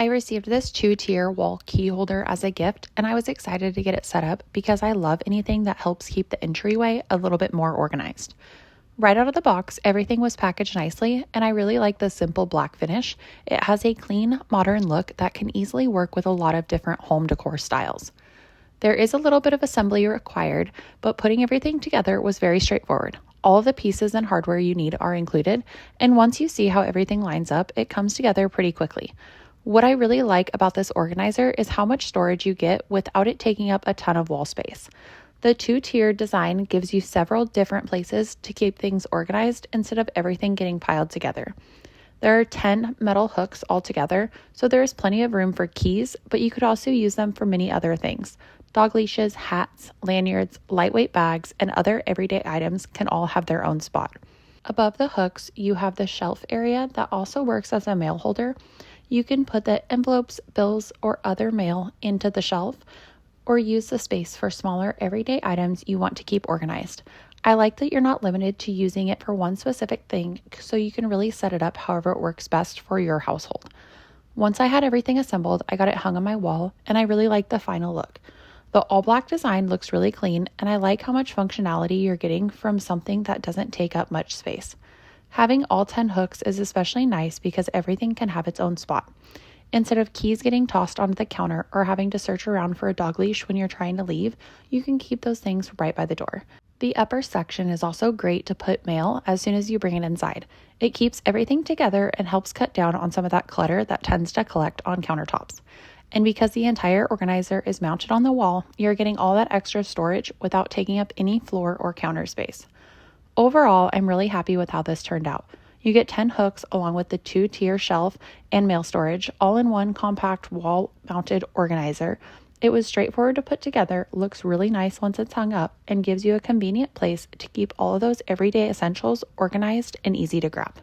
I received this 2-tier wall key holder as a gift, and I was excited to get it set up because I love anything that helps keep the entryway a little bit more organized. Right out of the box, everything was packaged nicely, and I really like the simple black finish. It has a clean, modern look that can easily work with a lot of different home decor styles. There is a little bit of assembly required, but putting everything together was very straightforward. All of the pieces and hardware you need are included, and once you see how everything lines up, it comes together pretty quickly. What I really like about this organizer is how much storage you get without it taking up a ton of wall space. The 2-tier design gives you several different places to keep things organized instead of everything getting piled together. There are 10 metal hooks altogether, so there is plenty of room for keys, but you could also use them for many other things. Dog leashes, hats, lanyards, lightweight bags, and other everyday items can all have their own spot. Above the hooks, you have the shelf area that also works as a mail holder. You can put the envelopes, bills, or other mail into the shelf, or use the space for smaller everyday items you want to keep organized. I like that you're not limited to using it for one specific thing, so you can really set it up however it works best for your household. Once I had everything assembled, I got it hung on my wall, and I really like the final look. The all black design looks really clean, and I like how much functionality you're getting from something that doesn't take up much space. Having all 10 hooks is especially nice because everything can have its own spot. Instead of keys getting tossed onto the counter or having to search around for a dog leash when you're trying to leave, you can keep those things right by the door. The upper section is also great to put mail as soon as you bring it inside. It keeps everything together and helps cut down on some of that clutter that tends to collect on countertops. And because the entire organizer is mounted on the wall, you're getting all that extra storage without taking up any floor or counter space. Overall, I'm really happy with how this turned out. You get 10 hooks along with the 2-tier shelf and mail storage, all in one compact wall-mounted organizer. It was straightforward to put together, looks really nice once it's hung up, and gives you a convenient place to keep all of those everyday essentials organized and easy to grab.